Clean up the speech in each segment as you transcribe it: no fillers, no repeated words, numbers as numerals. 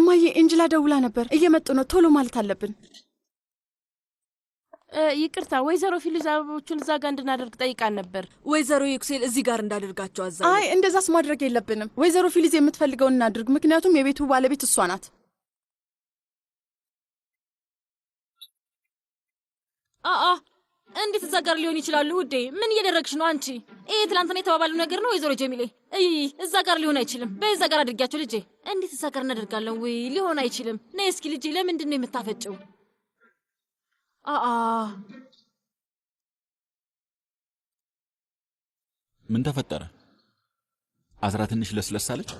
እማዬ ኤንጅላ ደውላ ነበር እየመጡ ነው ቶሎ ማለት አለብን ይቅርታ ወይዘሮ ፊሊዝ አበቦቹን እዛ ጋር እንድናደርግ ጠይቃን ነበር ወይዘሮ ዩክሴል እዚህ ጋር እንዳደርጋቸው አዛኝ አይ እንደዛስ ማድረግ የለብንም ወይዘሮ ፊሊዝ የምትፈልገውን እናድርግ ምክንያቱም የቤቱ ባለቤት እሷ ናት እንዴት እዛ ጋር ሊሆን ይችላል ውዴ ምን እያደረግሽ ነው አንቺ ትላንትና የተባባሉ ነገር ነው ወይዘሮ ጀሚሌ እዛ ጋር ሊሆን አይችልም በዛ ጋር አድርጋቸው ልጄ እንዴት እዛ ጋር እናደርጋለን ወይ ሊሆን አይችልም ነይ እስኪ ልጄ ለምንድን ነው የምታፈጭው ምን ተፈጠረ አዝራ ትንሽ ለስለሳለች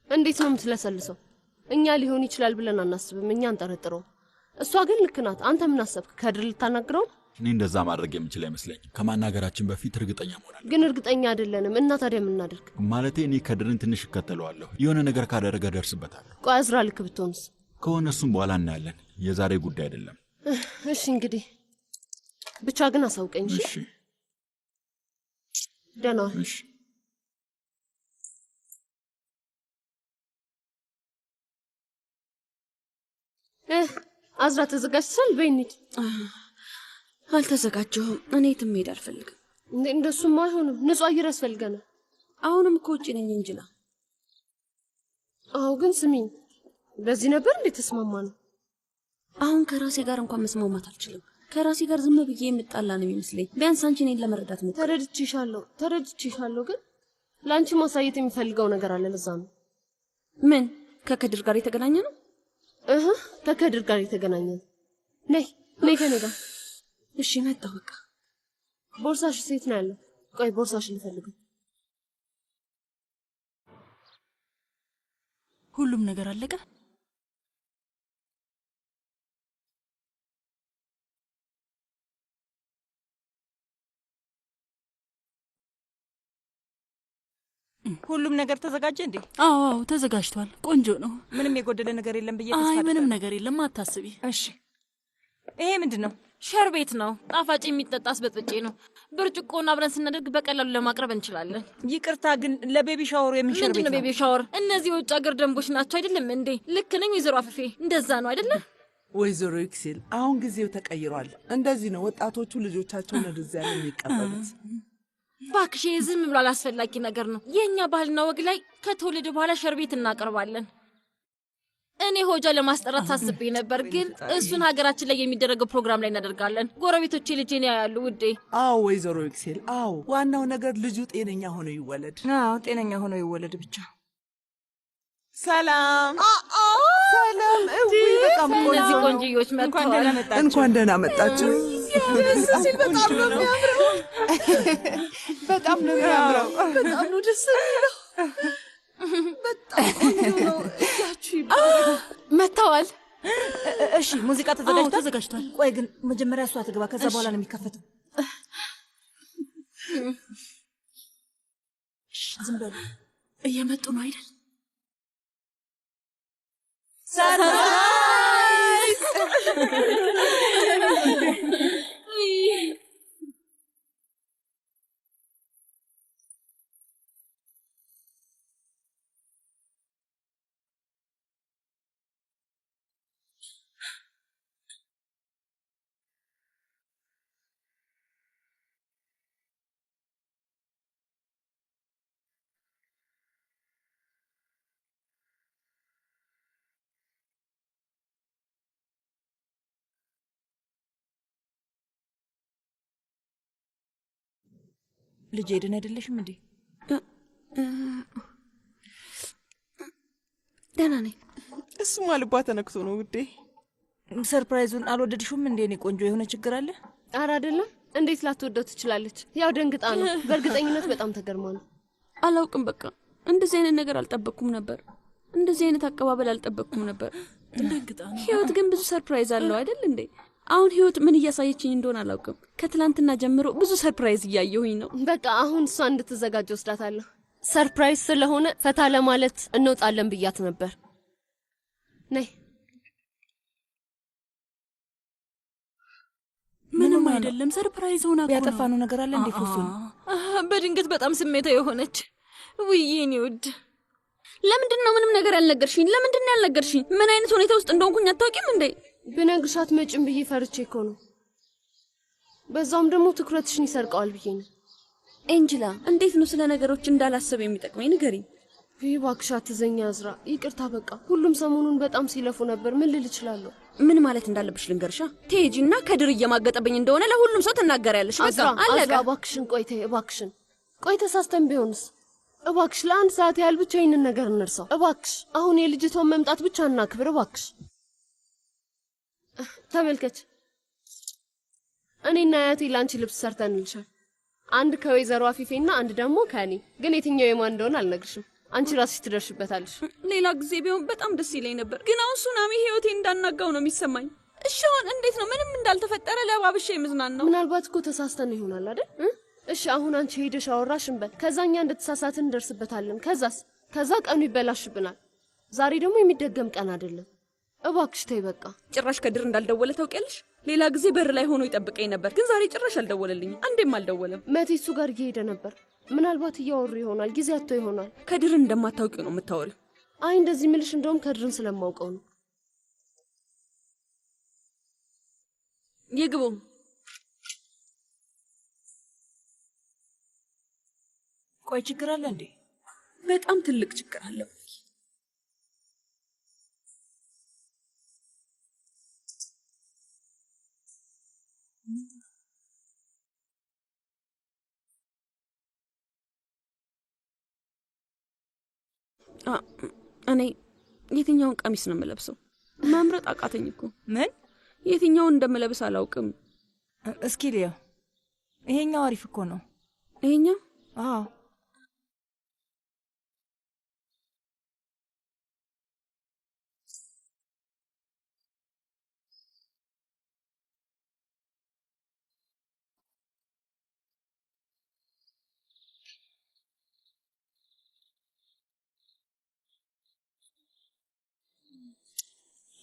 እንዴት ነው የምትለሰልሰው እኛ ሊሆን ይችላል ብለን አናስብም እኛ አንጠረጥረው እሷ ግን ልክ ናት አንተ ምን አሰብክ ከድር ልታናግረው እኔ እንደዛ ማድረግ የምችል አይመስለኝ ከማናገራችን በፊት እርግጠኛ መሆናል ግን እርግጠኛ አይደለንም እና ታዲያ ምን እናደርግ ማለቴ እኔ ከድርን ትንሽ እከተለዋለሁ የሆነ ነገር ካደረገ ደርስበታለሁ ቆይ አዝራ ልክ ብትሆንስ ከሆነሱም በኋላ እናያለን የዛሬ ጉዳይ አይደለም እሺ እንግዲህ ብቻ ግን አሳውቀኝ እሺ ደህና እሺ አዝራ ተዘጋጅተሻል በይኒት አልተዘጋጀሁም እኔ የትም መሄድ አልፈልግም እንደሱም አይሆንም ንጹህ አየር ያስፈልገናል አሁንም እኮ ውጪ ነኝ እንጅላ አዎ ግን ስሚኝ በዚህ ነበር እንዴ ተስማማነው አሁን ከራሴ ጋር እንኳን መስማማት አልችልም ከራሴ ጋር ዝም ብዬ የምጣላ ነው የሚመስለኝ ቢያንስ አንቺ እኔን ለመረዳት ነው ተረድቼሻለሁ ግን ላንቺ ማሳየት የሚፈልገው ነገር አለ ለዛ ነው ምን ከከድር ጋር የተገናኘ ነው ከከድር ጋር የተገናኘ ነይ ከኔ ጋር እሺ መጣሁ በቃ ቦርሳሽ ሴት ነው ያለው ቆይ ቦርሳሽ ልፈልገው ሁሉም ነገር አለቀ ሁሉም ነገር ተዘጋጀ እንዴ አዎ ተዘጋጅቷል ቆንጆ ነው ምንም የጎደለ ነገር የለም በየ ተስፋ አይ ምንም ነገር የለም አታስቢ እሺ ይሄ ምንድነው ሸርቤት ነው ጣፋጭ የሚጠጣስ በጥጬ ነው ብርጭቆና አብረን ስናደርግ በቀላሉ ለማቅረብ እንችላለን ይቅርታ ግን ለቤቢ ሻወር የሚሸርቤት ምንድነው ቤቢ ሻወር እነዚህ ወጭ አገር ደንቦች ናቸው አይደለም እንዴ ልክ ነኝ ወይዘሮ አፈፌ እንደዛ ነው አይደለም ወይዘሮ ይክሲል አሁን ጊዜው ተቀይሯል እንደዚህ ነው ወጣቶቹ ልጆቻቸውን ወደዚያ የሚቀበሉት ባክሽ ዝም ብሎ አላስፈላጊ ነገር ነው የኛ ባህልና ወግ ላይ ከተወለደ በኋላ ሸርቤት እናቀርባለን እኔ ሆጃ ለማስጠራት ታስቤ ነበር ግን እሱን ሀገራችን ላይ የሚደረገው ፕሮግራም ላይ እናደርጋለን ጎረቤቶቼ ልጄን ያያሉ ውዴ አዎ ወይዘሮ ይክሲል አዎ ዋናው ነገር ልጁ ጤነኛ ሆኖ ይወለድ ጤነኛ ሆኖ ይወለድ ብቻ ሰላም በጣም እነዚህ ቆንጆዎች መጥተዋል እንኳን ደህና መጣችሁ በጣም ነው የሚያምረው በጣም ነው ደስ የሚለው በጣም ቆንጆ ነው እያችሁ መጥተዋል እሺ ሙዚቃ ተዘጋጅቷል ቆይ ግን መጀመሪያ እሷ ትግባ ከዛ በኋላ ነው የሚከፈተው ዝም በሉ እየመጡ ነው አይደል ሰርፕራይዝ ልጅ ሄደን አይደለሽም እንዴ ደህና ነኝ እሱማ ልቧ ተነክቶ ነው ውዴ ሰርፕራይዙን አልወደድሽውም እንዴ እኔ ቆንጆ የሆነ ችግር አለ ኧረ አይደለም እንዴት ላትወደው ትችላለች ያው ደንግጣ ነው በእርግጠኝነት በጣም ተገርማ ነው አላውቅም በቃ እንደዚህ አይነት ነገር አልጠበቅኩም ነበር እንደዚህ አይነት አቀባበል አልጠበቅኩም ነበር ደንግጣ ነው ህይወት ግን ብዙ ሰርፕራይዝ አለው አይደል እንዴ አሁን ህይወት ምን እያሳየችኝ እንደሆነ አላውቅም ከትላንትና ጀምሮ ብዙ ሰርፕራይዝ እያየሁኝ ነው በቃ አሁን እሷ እንድትዘጋጅ ወስዳታለሁ ሰርፕራይዝ ስለሆነ ፈታ ለማለት እንወጣለን ብያት ነበር ነይ ምንም አይደለም ሰርፕራይዝ ሆና ያጠፋነው ነገር አለ እንዴ ፎሱን በድንገት በጣም ስሜታዊ የሆነች ውዬ እኔ ውድ ለምንድን ነው ምንም ነገር ያልነገርሽኝ? ለምንድን ነው ያልነገርሽኝ? ምን አይነት ሁኔታ ውስጥ እንደሆንኩኝ አታውቂም እንዴ? ብነግርሻት መጭም ብዬ ፈርቼ እኮ ነው። በዛውም ደግሞ ትኩረትሽን ይሰርቀዋል ብዬ ነው። ኤንጅላ፣ እንዴት ነው ስለ ነገሮች እንዳላስብ የሚጠቅመኝ ንገሪኝ። እባክሽ አትዘኛ አዝራ። ይቅርታ በቃ ሁሉም ሰሞኑን በጣም ሲለፉ ነበር። ምን ልል እችላለሁ? ምን ማለት እንዳለብሽ ልንገርሻ። ትሄጂና ከድር እየማገጠብኝ እንደሆነ ለሁሉም ሰው ትናገሪያለሽ። በቃ አለቀ። እባክሽን ቆይተ እባክሽን ቆይ ተሳስተን ቢሆንስ? እባክሽ ለአንድ ሰዓት ያህል ብቻ ይህንን ነገር እንርሳው እባክሽ። አሁን የልጅቷን መምጣት ብቻ እናክብር እባክሽ። ተመልከች፣ እኔና አያቴ ለአንቺ ልብስ ሰርተንልሻል። አንድ ከወይዘሮ አፊፌና አንድ ደግሞ ከእኔ። ግን የትኛው የማን እንደሆነ አልነግርሽም። አንቺ ራስሽ ትደርሽበታለሽ። ሌላ ጊዜ ቢሆን በጣም ደስ ይለኝ ነበር፣ ግን አሁን ሱናሚ ህይወቴ እንዳናጋው ነው የሚሰማኝ። እሺ አሁን እንዴት ነው ምንም እንዳልተፈጠረ ለባብሼ የምዝናናው? ምናልባት እኮ ተሳስተን ይሆናል አይደል? እሺ አሁን አንቺ ሄደሽ አወራሽ እንበል። ከዛኛ እንደተሳሳትን እንደርስበታለን። ከዛ ቀኑ ይበላሽብናል። ዛሬ ደግሞ የሚደገም ቀን አይደለም። እባክሽ ተይ በቃ። ጭራሽ ከድር እንዳልደወለ ታውቂያለሽ? ሌላ ጊዜ በር ላይ ሆኖ ይጠብቀኝ ነበር፣ ግን ዛሬ ጭራሽ አልደወለልኝም። አንዴም አልደወለም። መቴ እሱ ጋር እየሄደ ነበር። ምናልባት እያወሩ ይሆናል፣ ጊዜ አጥቶ ይሆናል። ከድርን እንደማታውቂው ነው የምታወሪው። አይ እንደዚህ ምልሽ እንደውም ከድርን ስለማውቀው ነው። ይግቡ። ቆይ ችግር አለ እንዴ? በጣም ትልቅ ችግር አለ። እኔ የትኛውን ቀሚስ ነው የምለብሰው? መምረጥ አቃተኝ እኮ። ምን? የትኛውን እንደምለብስ አላውቅም። እስኪ ልየው። ይሄኛው አሪፍ እኮ ነው። ይሄኛው? አዎ።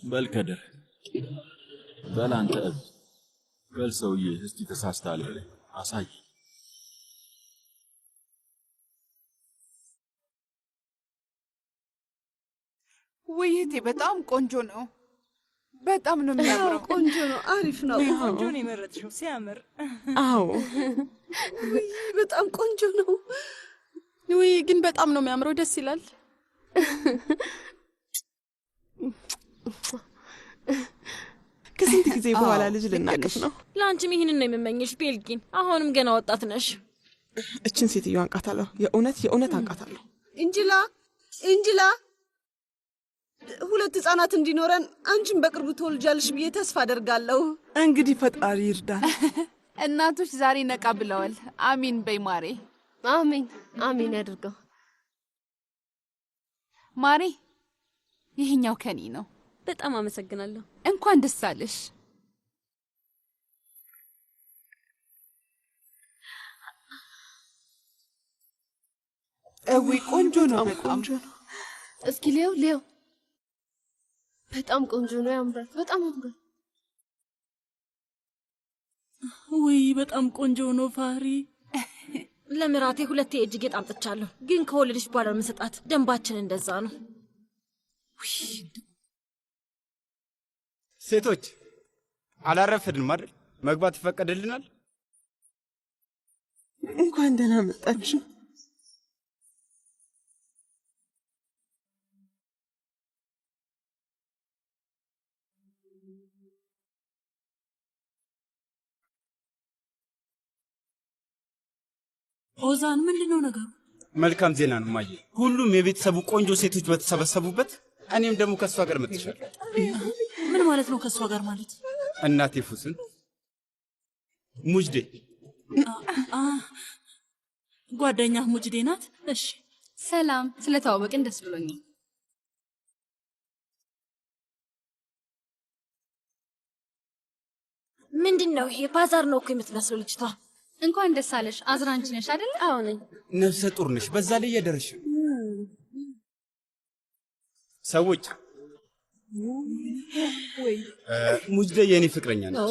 በል ከድር፣ በል አንተ እብድ፣ በል ሰውዬ፣ እስቲ ተሳስተሃል በለኝ፣ አሳይ። ውይይቴ በጣም ቆንጆ ነው። በጣም ነው የሚያምረው። ቆንጆ ነው፣ አሪፍ ነው። ቆንጆ ነው የመረጥሽው፣ ሲያምር። አዎ በጣም ቆንጆ ነው። ውይ ግን በጣም ነው የሚያምረው፣ ደስ ይላል። ከስንት ጊዜ በኋላ ልጅ ልናቅፍ ነው። ለአንቺም ይህንን ነው የምመኝሽ ቤልጊን። አሁንም ገና ወጣት ነሽ። እችን ሴትዮ አንቃታለሁ፣ የእውነት አንቃታለሁ። እንጅላ ሁለት ህጻናት እንዲኖረን አንቺን በቅርቡ ትወልጃለሽ ብዬ ተስፋ አደርጋለሁ። እንግዲህ ፈጣሪ ይርዳን። እናቶች ዛሬ ነቃ ብለዋል። አሚን በይ ማሬ። አሚን ያድርገው። ማሬ ይሄኛው ከኔ ነው። በጣም አመሰግናለሁ። እንኳን ደስ አለሽ። ቆንጆ ነው፣ በጣም እስኪ ሊየው። በጣም ቆንጆ ነው፣ ያምራል፣ በጣም ያምራል። ውይ በጣም ቆንጆ ነው ፋሪ። ለምራቴ ሁለቴ እጅ ጌጥ አምጥቻለሁ፣ ግን ከወለደች በኋላ መሰጣት። ደንባችን እንደዛ ነው። ሴቶች አላረፈድንም አይደል? መግባት ይፈቀድልናል? እንኳን ደህና መጣችሁ። ኦዛን ምንድነው ነገሩ? መልካም ዜና ነው ማየ። ሁሉም የቤተሰቡ ቆንጆ ሴቶች በተሰበሰቡበት እኔም ደግሞ ከሷ ጋር መጥቻለሁ። ምን ማለት ነው ከሷ ጋር ማለት? እናቴ ፉስን ሙጅዴ ጓደኛ ሙጅዴ ናት። እሺ ሰላም፣ ስለተዋወቅን ደስ ብሎኛል። ምንድነው ይሄ? ባዛር ነው እኮ የምትመስለው ልጅቷ። እንኳን ደስ አለሽ። አዝራ አንቺ ነሽ አይደል? አዎ ነኝ። ነፍሰ ጡር ነሽ፣ በዛ ላይ እየደረሽ ሰዎች ሙጅዴ የኔ ፍቅረኛ ነች።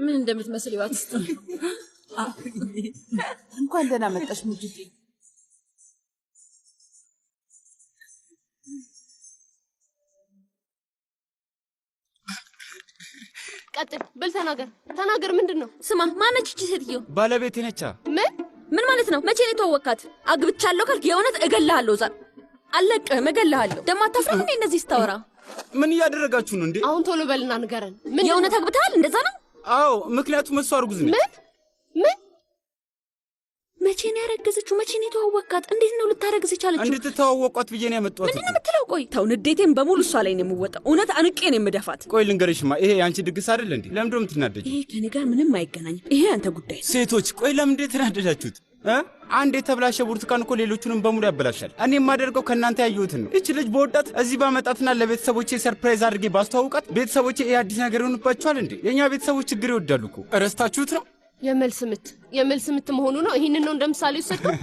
ምን እንደምትመስል ይዋት እስቲ። እንኳን ደህና መጣሽ ሙጅዴ። ቀጥል፣ ብል ተናገር። ምንድን ነው? ስማ፣ ማነች እቺ ሴትዮ? ባለቤቴ ነቻ። ምን ማለት ነው? መቼ ነው የተዋወቃት? አግብቻለሁ ካልክ የእውነት እገልሃለሁ። ዛር አለቅህም፣ እገልሃለሁ። ደግሞ አታፍርም እንዴ እንደዚህ ስታወራ? ምን እያደረጋችሁ ነው እንዴ? አሁን ቶሎ በልና ንገረን። የእውነት አግብተሃል? እንደዛ ነው? አዎ፣ ምክንያቱም እሷ እርጉዝ ነች። ምን? መቼ ነው ያረገዘችው? መቼ ነው የተዋወቃት? እንዴት ነው ልታረግዝ የቻለችው? እንድትተዋወቋት ብዬ ነው ያመጣሁት። ምንድን ነው የምትለው? ቆይ ተው፣ ንዴቴን በሙሉ እሷ ላይ ነው የምወጣው። እውነት አንቄ ነው የምደፋት። ቆይ ልንገርሽማ፣ ይሄ የአንቺ ድግስ አይደል እንዴ? ለምንድን ነው የምትናደጂው? ይሄ ከኔ ጋር ምንም አይገናኝም። ይሄ አንተ ጉዳይ ነው። ሴቶች፣ ቆይ ለምንድን የተናደዳችሁት? አንድ የተብላሸ ብርቱካን እኮ ሌሎቹንም በሙሉ ያበላሻል። እኔ የማደርገው ከእናንተ ያየሁትን ነው። እች ልጅ በወጣት እዚህ ባመጣትና ለቤተሰቦቼ ሰርፕራይዝ አድርጌ ባስተዋውቃት ቤተሰቦቼ ይሄ አዲስ ነገር ይሆንባቸዋል እንዴ? የእኛ ቤተሰቦች ችግር ይወዳሉ እኮ። እረስታችሁት ነው? የመልስ ምት መሆኑ ነው። ይህንን ነው እንደ ምሳሌ ወሰድከው?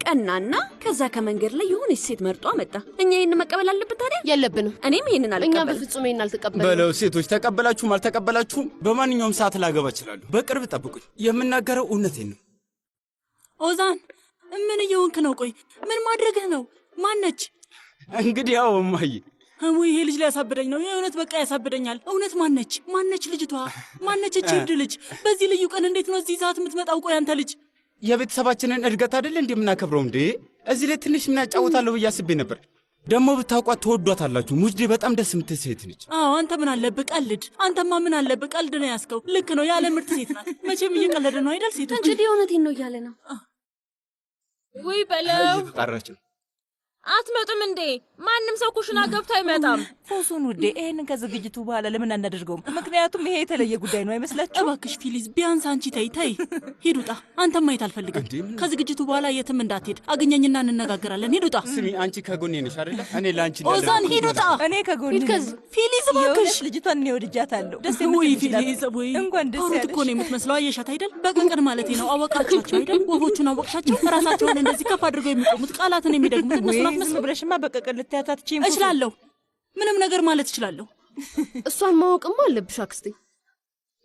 ቀናና ከዛ ከመንገድ ላይ የሆነች ሴት መርጦ አመጣ። እኛ ይህን መቀበል አለብን ታዲያ? የለብንም። እኔም ይህንን አልቀበል። እኛ በፍጹም ይህን አልተቀበልንም። በለው ሴቶች፣ ተቀበላችሁም አልተቀበላችሁም በማንኛውም ሰዓት ላገባ እችላለሁ። በቅርብ ጠብቁኝ። የምናገረው እውነቴን ነው። ኦዛን፣ ምን እየሆንክ ነው? ቆይ ምን ማድረግህ ነው? ማነች? እንግዲህ ያው እማዬ። ይሄ ልጅ ሊያሳብደኝ ነው። የእውነት በቃ ያሳብደኛል። እውነት ማነች ልጅቷ? ማነች እቺ እብድ ልጅ? በዚህ ልዩ ቀን እንዴት ነው እዚህ ሰዓት የምትመጣው? ቆይ አንተ ልጅ የቤተሰባችንን እድገት አይደል እንዴ የምናከብረው እንዴ? እዚህ ላይ ትንሽ ምን ያጫውታለሁ ብዬ አስቤ ነበር። ደግሞ ብታውቋት ተወዷታላችሁ። ሙጅዴ በጣም ደስ የምትል ሴት ነች። አዎ፣ አንተ ምን አለብህ? ቀልድ። አንተማ ምን አለብህ? ቀልድ ነው ያዝከው። ልክ ነው። ያለ ምርጥ ሴት ናት። መቼም እየቀለደ ነው አይደል? ሴቶች እንግዲህ እውነቴን ነው እያለ ነው። ውይ በለው። እየተጣራች ነው። አትመጡም እንዴ? ማንም ሰው ኩሽና ገብቶ አይመጣም። ፎሱን ውዴ፣ ይሄንን ከዝግጅቱ በኋላ ለምን አናደርገውም? ምክንያቱም ይሄ የተለየ ጉዳይ ነው አይመስላችሁ? እባክሽ ፊሊዝ፣ ቢያንስ አንቺ ተይ። ሂድ ውጣ። አንተም ማየት አልፈልግም። ከዝግጅቱ በኋላ የትም እንዳትሄድ። አገኘኝና እንነጋገራለን። ሂድ ውጣ። ስሚ፣ አንቺ ከጎኔ ነሽ አይደለ? እኔ ለአንቺ ኦዛን፣ ሂድ ውጣ። እኔ ከጎኔ ነኝ። ፊሊዝ እባክሽ። ልጅቷን እኔ ወድጃታለሁ። ደስ ወይ ፊሊዝ፣ ወይ እንኳን ደስ ያለሽ። እኮ ነው የምትመስለው። አየሻት አይደል? በቀን ማለቴ ነው። አወቃቻቸው አይደል? ወፎቹን አወቅሻቸው? ራሳቸውን እንደዚህ ከፍ አድርገው የሚቆሙት ቃላትን የሚደግሙት እነሱ ናት መስሎ ብለሽማ በቀቀል ልትያታትቺ እችላለሁ። ምንም ነገር ማለት እችላለሁ። እሷን ማወቅማ አለብሽ አክስቴ።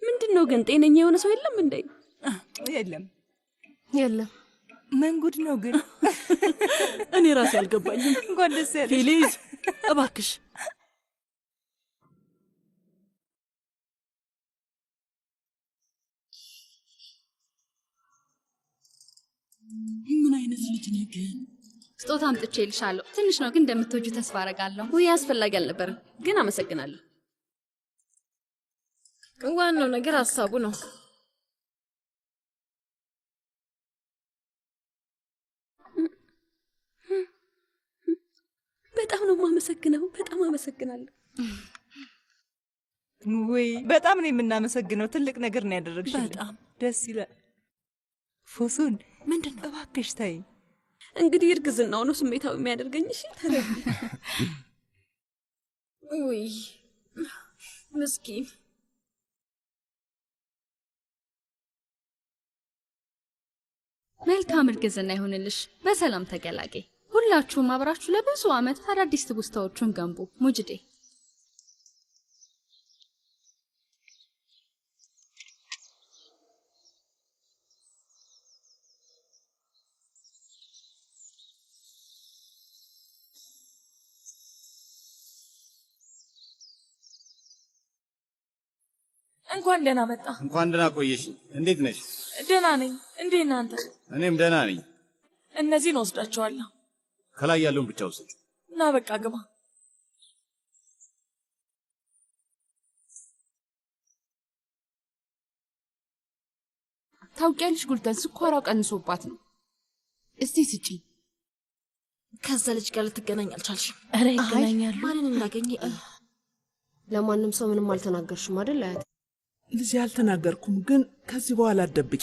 ምንድን ነው ግን ጤነኛ የሆነ ሰው የለም እንዴ? የለም። ምን ጉድ ነው ግን? እኔ ራሴ አልገባኝም። እንኳን ደስ ያለሽ ፊሊዝ፣ እባክሽ። ምን አይነት ልጅ ነህ ግን? ስጦታ አምጥቼልሻለሁ። ትንሽ ነው ግን እንደምትወጁ ተስፋ አደርጋለሁ። ውይ አስፈላጊ አልነበረም፣ ግን አመሰግናለሁ። ዋናው ነገር ሀሳቡ ነው። በጣም ነው የማመሰግነው። በጣም አመሰግናለሁ። ውይ በጣም ነው የምናመሰግነው። ትልቅ ነገር ነው ያደረግሽልን። በጣም ደስ ይላል። ፎሱን፣ ምንድን ነው? እባክሽ ተይ። እንግዲህ እርግዝናው ነው ስሜታዊ የሚያደርገኝ። እሺ ተረጋጊ። ውይ ምስኪን። መልካም እርግዝና ይሁንልሽ። በሰላም ተገላጌ። ሁላችሁም አብራችሁ ለብዙ ዓመት አዳዲስ ትውስታዎቹን ገንቡ። ሙጅዴ እንኳን ደህና መጣ። እንኳን ደህና ቆየሽ። እንዴት ነሽ? ደህና ነኝ። እንዴት ነህ አንተ? እኔም ደህና ነኝ። እነዚህን ወስዳቸዋለሁ። ከላይ ያለውን ብቻ ውሰድ። ና በቃ ግባ። ታውቂያለሽ ጉልተን ስኳሯ ቀንሶባት ነው። እስቲ ስጪኝ። ከዛ ልጅ ጋር ልትገናኝ አልቻልሽም? ኧረ ይገናኛሉ። ማንን እንዳገኘ ለማንም ሰው ምንም አልተናገርሽም አይደል አያቴ? ልጅ አልተናገርኩም፣ ግን ከዚህ በኋላ አትደብቂ።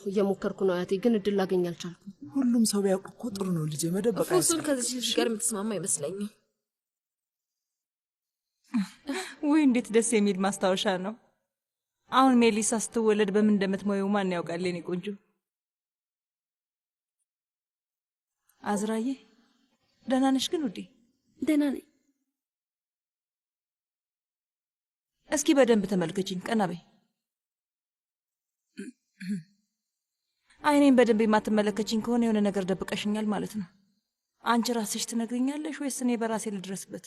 እየሞከርኩ ነው አያቴ፣ ግን እድል ላገኝ አልቻልኩም። ሁሉም ሰው ቢያውቅ እኮ ጥሩ ነው ልጄ። መደበቅ ፎሱን ከዚህ ልጅ ጋር የምትስማማ አይመስለኝም። ውይ እንዴት ደስ የሚል ማስታወሻ ነው። አሁን ሜሊሳ ስትወለድ በምን እንደምትሞየው ማን ያውቃል? የኔ ቆንጆ አዝራዬ፣ ደህና ነሽ ግን ውዴ? ደህና ነኝ። እስኪ በደንብ ተመልከችኝ። ቀና በይ። አይኔን በደንብ የማትመለከችኝ ከሆነ የሆነ ነገር ደብቀሽኛል ማለት ነው። አንቺ ራስሽ ትነግሪኛለሽ ወይስ እኔ በራሴ ልድረስበት?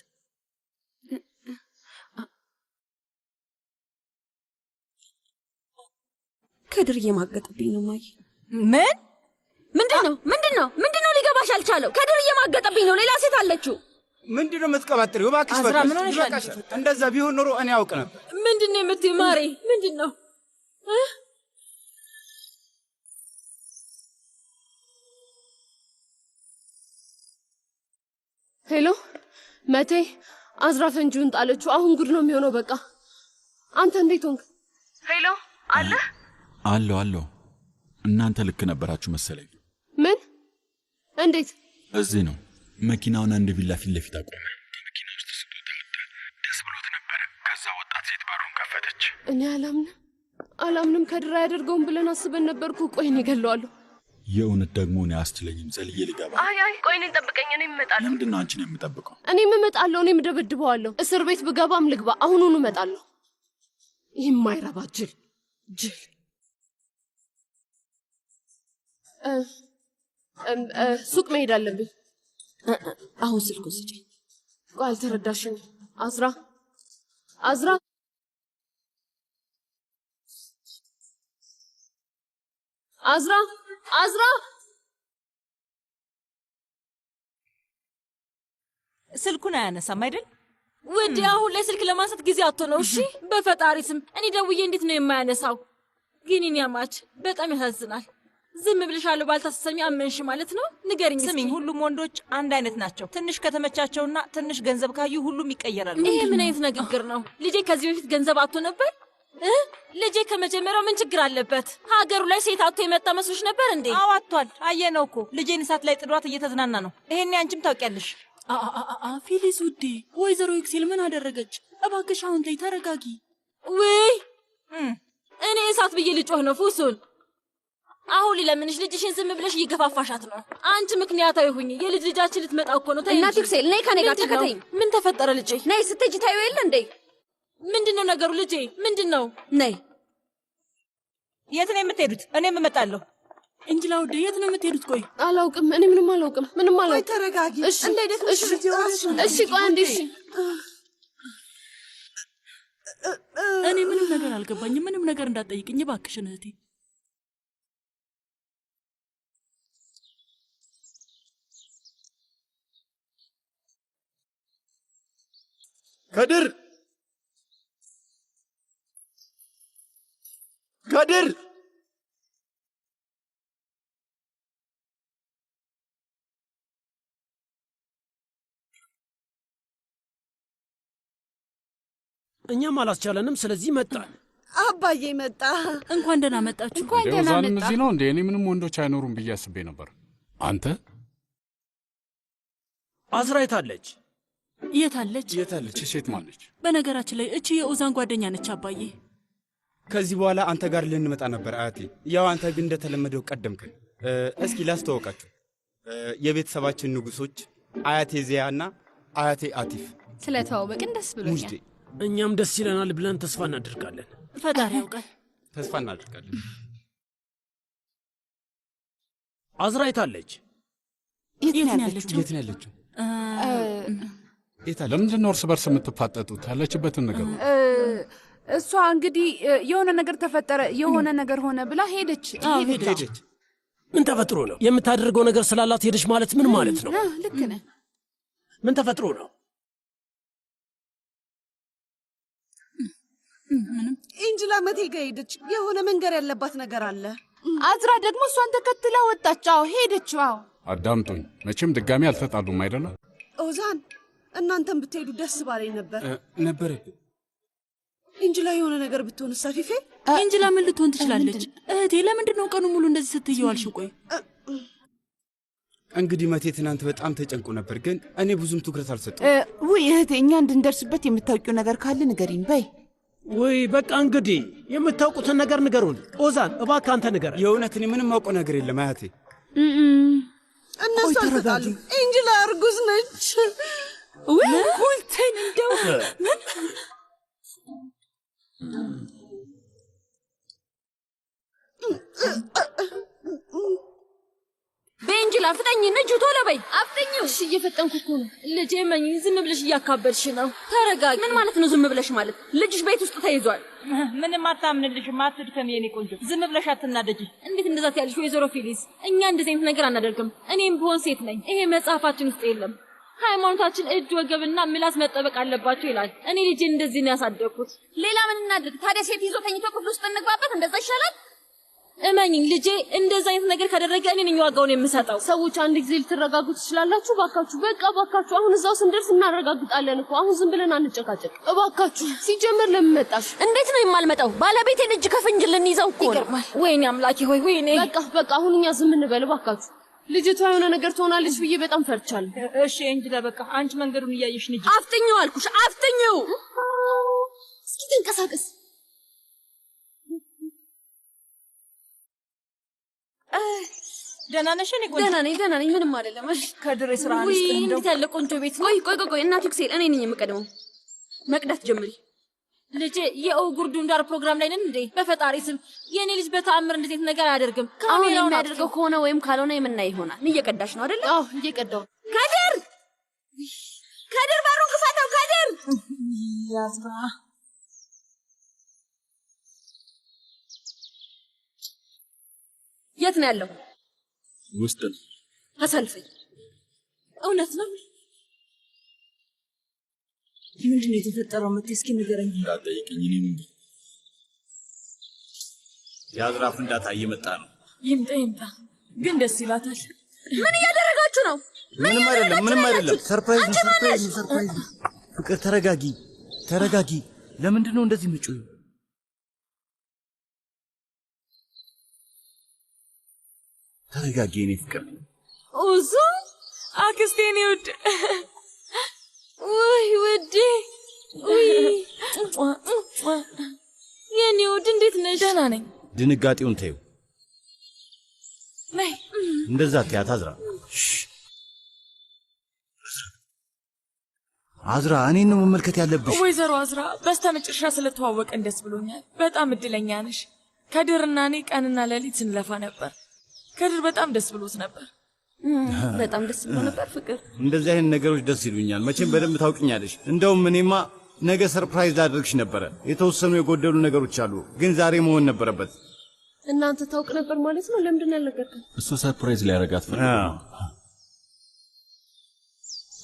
ከድር እየማገጠብኝ ነው ማይ። ምን ምንድነው ሊገባሽ አልቻለው። ከድር እየማገጠብኝ ነው። ሌላ ሴት አለችው። ምንድነው የምትቀባጥሪው? እባክሽ አዝራ ምን ሆነሻል? እንደዛ ቢሆን ኖሮ እኔ አውቅ ነበር። ምንድነው የምትይው ማሬ? ምንድነው? ሄሎ መቴ፣ አዝራ ፈንጂውን ጣለችው። አሁን ጉድ ነው የሚሆነው። በቃ አንተ እንዴት ሆንክ? ሄሎ አለ አለው። እናንተ ልክ ነበራችሁ መሰለኝ። ምን? እንዴት? እዚህ ነው መኪናውን አንድ ቪላ ፊት ለፊት አቆመ። ከመኪና ውስጥ ስትወጣ ደስ ብሎት ነበረ። ከዛ ወጣት ሴት በሩን ከፈተች። እኔ አላምንም። ከድር አያደርገውም ብለን አስበን ነበርኩ። ቆይ እኔ እገለዋለሁ። የእውነት ደግሞ እኔ አያስችለኝም። ዘልዬ ልገባ። አይ ቆይ እኔን ጠብቀኝ። እኔ እመጣለሁ። ለምንድን ነው አንቺን የምጠብቀው? እኔም እመጣለሁ። እኔም እደበድበዋለሁ። እስር ቤት ብገባም ልግባ። አሁኑኑ እመጣለሁ። ይህ የማይረባ ጅል። ሱቅ መሄድ አለብኝ። አሁን ስልኩ ስጪኝ። ቆይ አልተረዳሽም። አዝራ ስልኩን አያነሳም አይደል? ውዴ አሁን ላይ ስልክ ለማንሳት ጊዜ አጥቶ ነው። እሺ በፈጣሪ ስም እኔ ደውዬ እንዴት ነው የማያነሳው? ግን እኔ ያማች በጣም ያሳዝናል። ዝም ብለሻለሁ ባልታሰሰኝ አመንሽ ማለት ነው? ንገሪኝ እስኪ። ስሚኝ፣ ሁሉም ወንዶች አንድ አይነት ናቸው። ትንሽ ከተመቻቸውና ትንሽ ገንዘብ ካዩ ሁሉም ይቀየራሉ። ይሄ ምን አይነት ንግግር ነው? ልጄ ከዚህ በፊት ገንዘብ አጥቶ ነበር? ልጄ ከመጀመሪያው ምን ችግር አለበት? ሀገሩ ላይ ሴት አጥቶ የመጣ መስሎሽ ነበር እንዴ? አዎ አጥቷል። አየነው እኮ ልጄን እሳት ላይ ጥዷት እየተዝናና ነው። ይሄኔ አንቺም ታውቂያለሽ። ፊሊስ ውዴ፣ ወይዘሮ ኤክሴል ምን አደረገች? እባክሽ አሁን ተይ፣ ተረጋጊ። ውይ እኔ እሳት ብዬ ልጮህ ነው ፉሱን። አሁን ለምንሽ ልጅሽን ዝም ብለሽ እየገፋፋሻት ነው? አንቺ ምክንያታዊ ሁኚ። የልጅ ልጃችን ልትመጣ እኮ ነው። ተይ እናት ኤክሴል ነይ ከኔ ጋር ተከተይኝ። ምን ተፈጠረ ልጄ? ነይ ስትሄጂ ታዩ የለ እንዴ? ምንድነው ነገሩ ልጄ? ምንድነው? ነይ። የት ነው የምትሄዱት? እኔም እመጣለሁ። እንጅላ ውዴ፣ የት ነው የምትሄዱት? ቆይ አላውቅም። እኔ ምንም አላውቅም። ቆይ ተረጋጊ። እሺ ቆይ አንዴ። እሺ እኔ ምንም ነገር አልገባኝም። ምንም ነገር እንዳትጠይቅኝ እባክሽን እህቴ። ከድር እኛም አላስቻለንም። ስለዚህ መጣን። አባዬ መጣ። እንኳን ደህና መጣችሁ። እንኳን ደህና መጣ። እዚህ ነው እንዴ? እኔ ምንም ወንዶች አይኖሩም ብዬ አስቤ ነበር። አንተ አዝራ የታለች? የታለች? ሴት ማለች? በነገራችን ላይ እቺ የኦዛን ጓደኛ ነች አባዬ። ከዚህ በኋላ አንተ ጋር ልንመጣ ነበር አያቴ። ያው አንተ ግን እንደተለመደው ቀደምከን። እስኪ ላስተዋውቃችሁ፣ የቤተሰባችን ንጉሶች አያቴ ዚያና አያቴ አቲፍ። ስለተዋወቅን ደስ ብሎኛል። እኛም ደስ ይለናል ብለን ተስፋ እናደርጋለን። ፈጣሪ ያውቃል። ተስፋ እናደርጋለን። አዝራ የታለች? የት ነው ያለችው? ለምንድን ነው እርስ በርስ የምትፋጠጡት? ያለችበትን ነገር እሷ እንግዲህ የሆነ ነገር ተፈጠረ፣ የሆነ ነገር ሆነ ብላ ሄደች። ምን ተፈጥሮ ነው? የምታደርገው ነገር ስላላት ሄደች ማለት ምን ማለት ነው? ልክ ነህ። ምን ተፈጥሮ ነው? ኢንጅላ መቴ ጋ ሄደች። የሆነ መንገር ያለባት ነገር አለ። አዝራ ደግሞ እሷን ተከትላ ወጣች። አዎ ሄደች። አዎ አዳምጡኝ። መቼም ድጋሚ አልተጣሉም አይደለም? ኦዛን እናንተም ብትሄዱ ደስ ባለኝ ነበር። ኢንጅላ የሆነ ነገር ብትሆን ሳፊፌ። ኢንጅላ ምን ልትሆን ትችላለች? እህቴ ለምንድን ነው ቀኑ ሙሉ እንደዚህ ስትየዋልሽ? ቆይ እንግዲህ መቴ ትናንት በጣም ተጨንቆ ነበር፣ ግን እኔ ብዙም ትኩረት አልሰጠሁም። ውይ እህቴ፣ እኛ እንድንደርስበት የምታውቂው ነገር ካለ ንገሪን በይ። ወይ በቃ እንግዲህ የምታውቁትን ነገር ንገሩን። ኦዛን እባክህ አንተ ንገረን። የእውነት እኔ ምንም አውቀው ነገር የለም አያቴ። እነሱ አልተጣሉ። ኢንጅላ እርጉዝ ነች። ወይ ኩልተን እንደው ኤንጅላ ፍጠኝ፣ ነጁ ቶሎ በይ፣ አፍጥኚው። እሺ እየፈጠንኩ እኮ ነው። ልጄ መኝ፣ ዝም ብለሽ እያካበድሽ ነው። ተረጋጊ። ምን ማለት ነው ዝም ብለሽ ማለት? ልጅሽ ቤት ውስጥ ተይዟል። ምንም አታምንልሽም። አትድከም የኔ ቆንጆ፣ ዝም ብለሽ አትናደጂ። እንዴት እንደዛ ትያለሽ ወይዘሮ ፊሊስ? እኛ እንደዚህ አይነት ነገር አናደርግም። እኔም ብሆን ሴት ነኝ። ይሄ መጽሐፋችን ውስጥ የለም። ሃይማኖታችን እጅ ወገብና ምላስ መጠበቅ አለባቸው ይላል። እኔ ልጄን እንደዚህ ነው ያሳደግኩት። ሌላ ምን እናድርግ ታዲያ? ሴት ይዞ ተኝቶ ክፍል ውስጥ እንግባበት? እንደዛ ይሻላል። እመኝኝ ልጄ እንደዛ አይነት ነገር ካደረገ እኔ ነኝ ዋጋውን የምሰጠው። ሰዎች አንድ ጊዜ ልትረጋጉ ትችላላችሁ? ባካችሁ፣ በቃ ባካችሁ። አሁን እዛው ስንደርስ እናረጋግጣለን እኮ። አሁን ዝም ብለን አንጨቃጨቅ እባካችሁ። ሲጀመር ለምን መጣሽ? እንዴት ነው የማልመጣው? ባለቤቴን እጅ ከፍንጅ ልንይዘው እኮ ነው። ይገርማል። ወይኔ አምላኬ ሆይ ወይኔ። በቃ አሁን እኛ ዝም እንበል ባካችሁ። ልጅቷ የሆነ ነገር ትሆናለች ብዬ በጣም ፈርቻለሁ። እሺ ኤንጅላ፣ በቃ አንቺ መንገዱን እያየሽ ንጂ። አፍጥኚው አልኩሽ፣ አፍጥኚው። እስኪ ተንቀሳቀስ። ደህና ነሽ? እኔ ቆንጆ ደህና ነኝ፣ ምንም አይደለም። እሺ ከድሬ ስራ አንስተ እንደው እንዴት ያለ ቆንጆ ቤት። ቆይ እናት ክሴል፣ እኔ ነኝ የምቀድመው። መቅዳት ጀምሪ ልጄ። የኦጉር ዱንዳር ፕሮግራም ላይ ነን እንዴ? በፈጣሪ ስም የኔ ልጅ በተአምር እንደዚህ ነገር አያደርግም። አሁን የሚያደርገው ከሆነ ወይም ካልሆነ የምናይ ይሆናል። እየቀዳሽ ነው አይደል? አዎ እየቀዳው። ከድር በሩን ክፈተው። ከድር ያዝራ የት ነው ያለው? ውስጥ ነው። አሳልፈኝ። እውነት ነው? ምንድን ነው የተፈጠረው? የምትይ እስኪ ንገረኝ። እንዳትጠይቅኝ። እኔ ምን የአዝራ ፍንዳታ እየመጣ ነው። ይምጣ፣ ግን ደስ ይላታል። ምን እያደረጋችሁ ነው? ምንም አይደለም። ሰርፕራይዝ ነው። ፍቅር ተረጋጊ። ለምንድን ነው እንደዚህ ምጩ? ተረጋጊ የኔ ፍቅር። ኦዞ አክስቴ፣ እኔ ውድ፣ ውይ ውዴ፣ ውይ የኔ ውድ፣ እንዴት ነሽ? ደህና ነኝ። ድንጋጤውን ተይው። ነይ እንደዛ አትያት አዝራ። አዝራ፣ እኔን ነው መመልከት ያለብሽ። ወይዘሮ አዝራ፣ በስተመጨረሻ ስለተዋወቀን ደስ ብሎኛል። በጣም እድለኛ ነሽ። ከድርና እኔ ቀንና ሌሊት ስንለፋ ነበር። ከድር በጣም ደስ ብሎት ነበር። በጣም ደስ ብሎ ነበር ፍቅር። እንደዚህ አይነት ነገሮች ደስ ይሉኛል። መቼም በደንብ ታውቅኛለሽ። እንደውም እኔማ ነገ ሰርፕራይዝ ላደርግሽ ነበረ። የተወሰኑ የጎደሉ ነገሮች አሉ፣ ግን ዛሬ መሆን ነበረበት። እናንተ ታውቅ ነበር ማለት ነው? ለምንድን ነው ያልነገርከን? እሱ ሰርፕራይዝ ሊያረጋት ፈልጎ።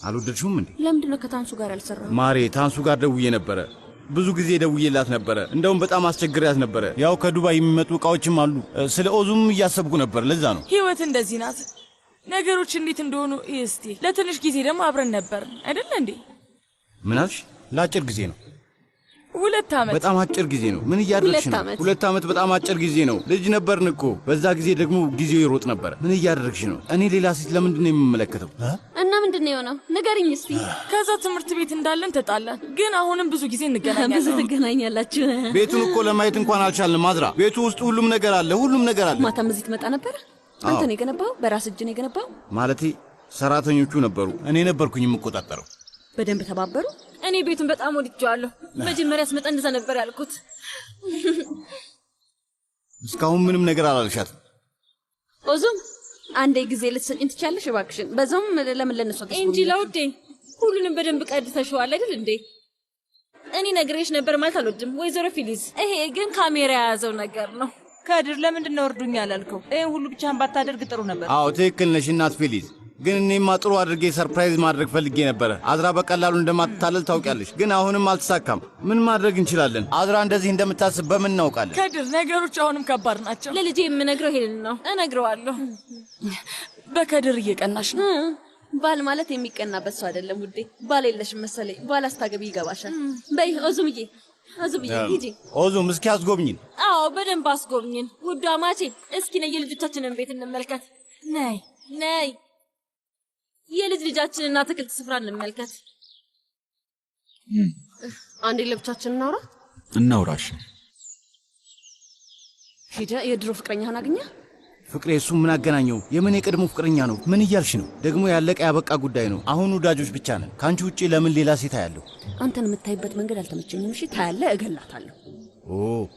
አልወደድሽውም እንዴ? ለምንድን ነው ከታንሱ ጋር ያልሰራው? ማሬ፣ ታንሱ ጋር ደውዬ ነበረ። ብዙ ጊዜ ደውዬላት ነበረ። እንደውም በጣም አስቸግሪያት ነበረ። ያው ከዱባይ የሚመጡ እቃዎችም አሉ። ስለ ኦዙም እያሰብኩ ነበር። ለዛ ነው። ህይወት እንደዚህ ናት። ነገሮች እንዴት እንደሆኑ እስቲ። ለትንሽ ጊዜ ደግሞ አብረን ነበር አይደል እንዴ? ምን አልሽ? ለአጭር ጊዜ ነው። 2 ዓመት በጣም አጭር ጊዜ ነው። ምን እያደረግሽ ነው? 2 ዓመት በጣም አጭር ጊዜ ነው። ልጅ ነበርን እኮ። በዛ ጊዜ ደግሞ ጊዜው ይሮጥ ነበር። ምን እያደረግሽ ነው? እኔ ሌላ ሴት ለምንድን ነው የምመለከተው? እና ምንድን ነው የሆነው? ንገሪኝ እስቲ። ከዛ ትምህርት ቤት እንዳለን ተጣላን፣ ግን አሁንም ብዙ ጊዜ እንገናኛለን። ብዙ ትገናኛላችሁ። ቤቱን እኮ ለማየት እንኳን አልቻልንም አዝራ። ቤቱ ውስጥ ሁሉም ነገር አለ። ማታም እዚህ ትመጣ ነበር? አንተ ነው የገነባው? በራስ እጅ ነው የገነባው? ማለቴ ሰራተኞቹ ነበሩ፣ እኔ ነበርኩኝ የምቆጣጠረው። በደንብ ተባበሩ። እኔ ቤቱን በጣም ወድጄዋለሁ። መጀመሪያ ስመጣ እንደዛ ነበር ያልኩት። እስካሁን ምንም ነገር አላልሻትም? ኦዙም አንዴ ጊዜ ልትሰጪኝ ትቻለሽ እባክሽን? በዛውም ለምን ለነሱ እንጂ ለውዴ ሁሉንም በደንብ ቀድተሽዋል አይደል እንዴ? እኔ ነግሬሽ ነበር ማለት አልወድም ወይዘሮ ፊሊዝ። ይሄ ግን ካሜራ የያዘው ነገር ነው። ከድር፣ ለምንድን ነው እርዱኝ ያላልከው? ይሄን ሁሉ ብቻህን ባታደርግ ጥሩ ነበር። አዎ ትክክል ነሽ እናት ፊሊዝ። ግን እኔማ ጥሩ አድርጌ ሰርፕራይዝ ማድረግ ፈልጌ ነበረ። አዝራ በቀላሉ እንደማትታለል ታውቂያለሽ። ግን አሁንም አልተሳካም። ምን ማድረግ እንችላለን? አዝራ እንደዚህ እንደምታስብ በምን እናውቃለን? ከድር፣ ነገሮች አሁንም ከባድ ናቸው። ለልጄ የምነግረው ይሄን ነው። እነግረዋለሁ። በከድር እየቀናሽ ነው። ባል ማለት የሚቀናበት ሰው አይደለም ውዴ። ባል የለሽም መሰለኝ። ባል አስታገቢ ይገባሻል። በይ ኦዙምዬ፣ ሂጂ። ኦዙም እስኪ አስጎብኝን። አዎ በደንብ አስጎብኝን ውዷ ማቼ። እስኪ ነይ የልጆቻችንን ቤት እንመልከት። ነይ የልጅ ልጃችንና አትክልት ስፍራ እንመልከት። አንዴ ለብቻችን እናውራሽ። ሂደ የድሮ ፍቅረኛህን አገኘ? ፍቅሬ፣ እሱ ምን አገናኘው? የምን የቀድሞ ፍቅረኛ ነው? ምን እያልሽ ነው? ደግሞ ያለቀ ያበቃ ጉዳይ ነው። አሁን ወዳጆች ብቻ ነን። ከአንቺ ውጪ ለምን ሌላ ሴት አያለሁ? አንተን የምታይበት መንገድ አልተመቸኝም። እሺ ታያለህ፣ እገላታለሁ።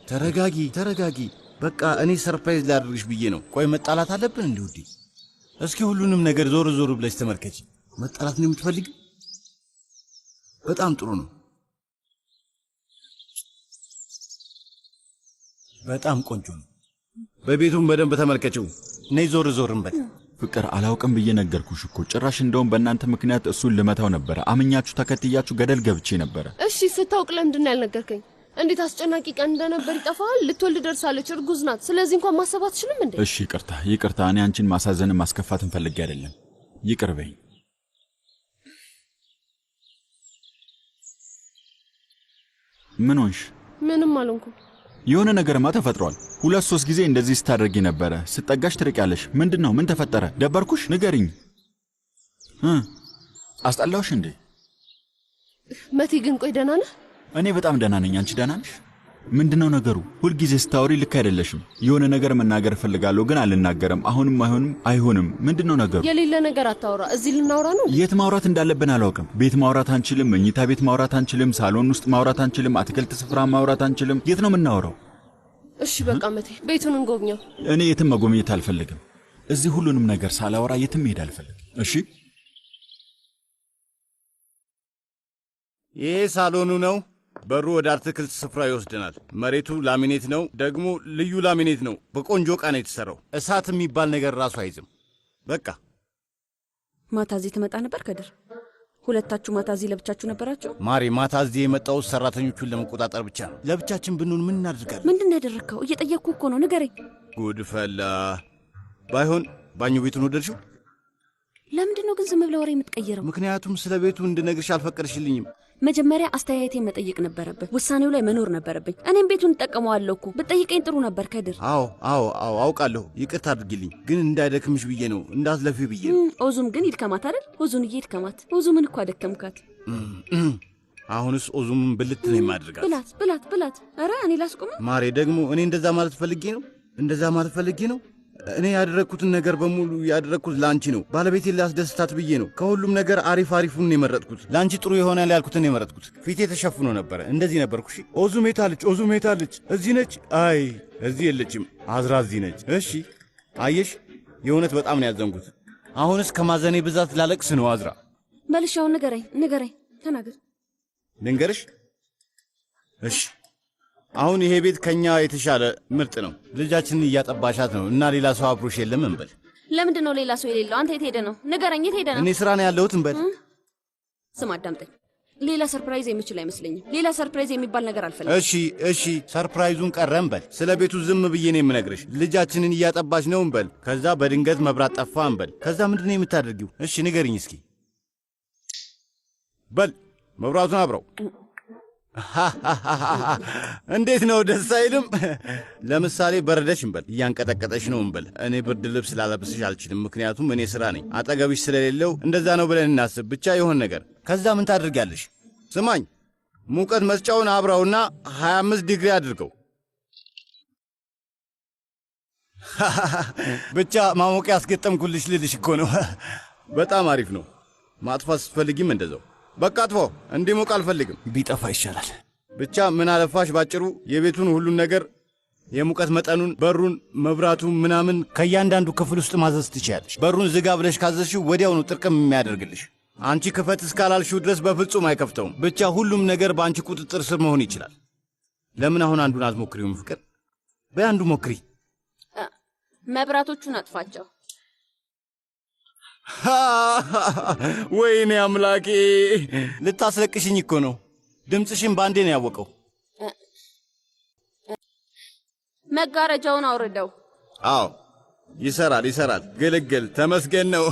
ተረጋጊ። በቃ እኔ ሰርፕራይዝ ላድርግሽ ብዬ ነው። ቆይ መጣላት አለብን እንዴ ውዴ? እስኪ ሁሉንም ነገር ዞር ዞር ብለሽ ተመልከች። መጣላት ነው የምትፈልግ? በጣም ጥሩ ነው። በጣም ቆንጆ ነው። በቤቱም በደንብ ተመልከችው። ነይ ዞር ዞር እንበል። ፍቅር አላውቅም ብዬ ነገርኩሽ እኮ። ጭራሽ እንደውም በእናንተ ምክንያት እሱን ልመታው ነበረ። አምኛችሁ ተከትያችሁ ገደል ገብቼ ነበረ። እሺ ስታውቅ ለምንድን ነው ያልነገርከኝ? እንዴት አስጨናቂ ቀን እንደነበር ይጠፋል። ልትወልድ ደርሳለች፣ እርጉዝ ናት። ስለዚህ እንኳን ማሰብ አትችልም እንዴ? እሺ ይቅርታ። እኔ አንቺን ማሳዘንም ማስከፋትን ፈልጌ አይደለም። ይቅር በይኝ። ምን ሆንሽ? ምንም አልሆንኩም። የሆነ ነገርማ ተፈጥሯል። 2-3 ጊዜ እንደዚህ ስታደርጊ ነበረ። ስጠጋሽ ትርቂያለሽ። ምንድነው? ምን ተፈጠረ? ደበርኩሽ? ንገሪኝ። አስጠላውሽ እንዴ? መቲ ግን ቆይ ደህና ነህ? እኔ በጣም ደህና ነኝ። አንቺ ደህና ነሽ? ምንድነው ነገሩ? ሁልጊዜ ስታወሪ ልክ አይደለሽም። የሆነ ነገር መናገር እፈልጋለሁ ግን አልናገርም። አሁንም አይሆንም። ምንድነው ነገሩ? የሌለ ነገር አታውራ። እዚህ ልናውራ ነው። የት ማውራት እንዳለብን አላውቅም። ቤት ማውራት አንችልም፣ መኝታ ቤት ማውራት አንችልም፣ ሳሎን ውስጥ ማውራት አንችልም፣ አትክልት ስፍራ ማውራት አንችልም። የት ነው የምናወራው? እሺ በቃ መቴ ቤቱን እንጎብኘው። እኔ የትም መጎብኘት አልፈልግም። እዚህ ሁሉንም ነገር ሳላወራ የትም መሄድ አልፈልግም። እሺ ይሄ ሳሎኑ ነው። በሩ ወደ አትክልት ስፍራ ይወስደናል። መሬቱ ላሚኔት ነው፣ ደግሞ ልዩ ላሚኔት ነው። በቆንጆ ዕቃ ነው የተሰራው። እሳት የሚባል ነገር ራሱ አይዝም። በቃ ማታ እዚህ ትመጣ ነበር ከድር? ሁለታችሁ ማታ እዚህ ለብቻችሁ ነበራችሁ? ማሬ ማታ እዚህ የመጣሁት ሰራተኞቹን ለመቆጣጠር ብቻ ነው። ለብቻችን ብንሆን ምን እናደርጋለን? ምንድን ነው ያደረግከው? እየጠየቅኩ እኮ ነው፣ ንገረኝ። ጉድ ፈላ። ባይሆን ባኞ ቤቱን ወደድሽው? ለምንድን ነው ግን ዝም ብለህ ወሬ የምትቀይረው? ምክንያቱም ስለ ቤቱ እንድነግርሽ አልፈቀድሽልኝም። መጀመሪያ አስተያየቴን መጠየቅ ነበረብህ። ውሳኔው ላይ መኖር ነበረብኝ። እኔም ቤቱን እጠቀመዋለሁ እኮ። ብትጠይቀኝ ጥሩ ነበር ከድር። አዎ አውቃለሁ። ይቅርታ አድርጊልኝ። ግን እንዳይደክምሽ ብዬ ነው፣ እንዳትለፊ ብዬ ነው። ኦዙም ግን ይድከማት አይደል? ኦዙን ይድከማት። ኦዙምን እኮ አደከምካት። አሁንስ ኦዙምን ብልት ነው የማድርጋት። ብላት። ኧረ እኔ ላስቆም ማሬ። ደግሞ እኔ እንደዛ ማለት ፈልጌ ነው። እኔ ያደረግኩትን ነገር በሙሉ ያደረግኩት ለአንቺ ነው። ባለቤቴን ላስደስታት ብዬ ነው። ከሁሉም ነገር አሪፉን ነው የመረጥኩት። ለአንቺ ጥሩ ይሆናል ያልኩትን ነው የመረጥኩት። ፊቴ ተሸፍኖ ነበረ። እንደዚህ ነበርኩ። እሺ ኦዙም የታለች? እዚህ ነች። አይ እዚህ የለችም። አዝራ እዚህ ነች። እሺ አየሽ፣ የእውነት በጣም ነው ያዘንኩት። አሁንስ ከማዘኔ ብዛት ላለቅስ ነው። አዝራ መልሻውን ንገረኝ፣ ተናገር። ልንገርሽ? እሺ አሁን ይሄ ቤት ከኛ የተሻለ ምርጥ ነው። ልጃችንን እያጠባሻት ነው እና ሌላ ሰው አብሮሽ የለም እንበል። ለምንድን ነው ሌላ ሰው የሌለው? አንተ የት ሄደ ነው? ንገረኝ፣ የት ሄደ ነው? እኔ ስራ ነው ያለሁት እንበል። ስም አዳምጠኝ። ሌላ ሰርፕራይዝ የምችል አይመስለኝም። ሌላ ሰርፕራይዝ የሚባል ነገር አልፈልግም። እሺ ሰርፕራይዙን ቀረ እንበል። ስለ ቤቱ ዝም ብዬ ነው የምነግርሽ። ልጃችንን እያጠባሽ ነው እንበል። ከዛ በድንገት መብራት ጠፋ እንበል። ከዛ ምንድን ነው የምታደርጊው? እሺ ንገርኝ እስኪ። በል መብራቱን አብረው። እንዴት ነው? ደስ አይልም? ለምሳሌ በረደሽ እንበል፣ እያንቀጠቀጠሽ ነው እንበል። እኔ ብርድ ልብስ ላለብስሽ አልችልም፣ ምክንያቱም እኔ ስራ ነኝ፣ አጠገብሽ ስለሌለው። እንደዛ ነው ብለን እናስብ፣ ብቻ የሆን ነገር። ከዛ ምን ታደርጊያለሽ? ስማኝ፣ ሙቀት መስጫውን አብረውና 25 ዲግሪ አድርገው። ብቻ ማሞቂያ አስገጠምኩልሽ ልልሽ እኮ ነው። በጣም አሪፍ ነው። ማጥፋት ስትፈልጊም እንደዛው። በቃ አጥፎ እንዲሞቅ አልፈልግም። ቢጠፋ ይሻላል። ብቻ ምን አለፋሽ ባጭሩ የቤቱን ሁሉን ነገር፣ የሙቀት መጠኑን፣ በሩን፣ መብራቱን ምናምን ከእያንዳንዱ ክፍል ውስጥ ማዘዝ ትችያለሽ። በሩን ዝጋ ብለሽ ካዘዝሽው ወዲያውኑ ጥርቅም የሚያደርግልሽ። አንቺ ክፈት እስካላልሽው ድረስ በፍጹም አይከፍተውም። ብቻ ሁሉም ነገር በአንቺ ቁጥጥር ስር መሆን ይችላል። ለምን አሁን አንዱን አትሞክሪውም? ፍቅር በይ አንዱ ሞክሪ። መብራቶቹን አጥፋቸው። ወይኔ አምላኬ፣ ልታስለቅሽኝ እኮ ነው። ድምፅሽን በአንዴ ነው ያወቀው። መጋረጃውን አውርደው። አዎ ይሰራል። ግልግል ተመስገን ነው።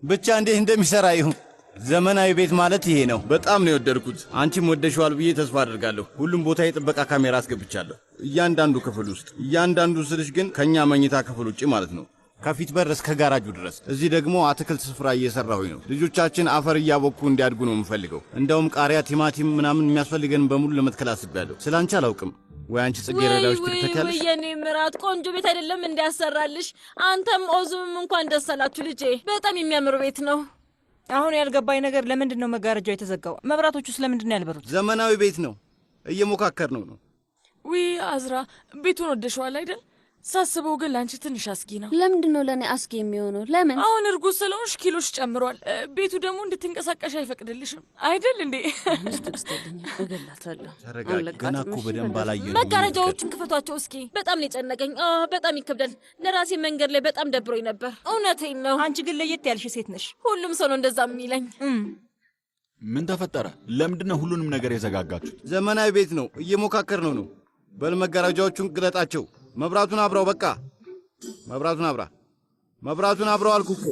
ብቻ እንዴት እንደሚሰራ ይሁን። ዘመናዊ ቤት ማለት ይሄ ነው። በጣም ነው የወደድኩት። አንቺም ወደሽዋል ብዬ ተስፋ አድርጋለሁ። ሁሉም ቦታ የጥበቃ ካሜራ አስገብቻለሁ፣ እያንዳንዱ ክፍል ውስጥ። እያንዳንዱ ስልሽ ግን ከኛ መኝታ ክፍል ውጪ ማለት ነው፣ ከፊት በር እስከ ጋራጁ ድረስ። እዚህ ደግሞ አትክልት ስፍራ እየሰራሁኝ ነው። ልጆቻችን አፈር እያቦኩ እንዲያድጉ ነው የምፈልገው። እንደውም ቃሪያ፣ ቲማቲም ምናምን የሚያስፈልገን በሙሉ ለመትከል አስቤያለሁ። ስለ አንቺ አላውቅም ወይ አንቺ ጽጌረዳዎች ትተካለሽ? የኔ ምራት ቆንጆ ቤት አይደለም እንዲያሰራልሽ። አንተም ኦዙምም እንኳን ደስ አላችሁ ልጄ። በጣም የሚያምር ቤት ነው። አሁን ያልገባኝ ነገር ለምንድን ነው መጋረጃው የተዘጋው? መብራቶቹ ስለምንድን ነው ያልበሩት? ዘመናዊ ቤት ነው፣ እየሞካከር ነው። ውይ አዝራ፣ ቤቱን ወደሽዋል አይደል? ሳስበው ግን ለአንቺ ትንሽ አስጊ ነው። ለምንድን ነው ለእኔ አስጊ የሚሆነው? ለምን? አሁን እርጉዝ ስለሆንሽ ኪሎሽ ጨምሯል። ቤቱ ደግሞ እንድትንቀሳቀሽ አይፈቅድልሽም አይደል እንዴ? እገላታለሁ። ተረጋጊ፣ ገና እኮ በደንብ አላየነውም። መጋረጃዎቹን ክፈቷቸው እስኪ። በጣም ነው የጨነቀኝ። በጣም ይከብዳል። ለራሴ መንገድ ላይ በጣም ደብሮኝ ነበር። እውነቴን ነው። አንቺ ግን ለየት ያልሽ ሴት ነሽ። ሁሉም ሰው ነው እንደዛ የሚለኝ። ምን ተፈጠረ? ለምንድን ነው ሁሉንም ነገር የዘጋጋችሁት? ዘመናዊ ቤት ነው፣ እየሞካከር ነው። በል መጋረጃዎቹን ግለጣቸው። መብራቱን አብራው። በቃ መብራቱን አብራ፣ መብራቱን አብራው አልኩ እኮ።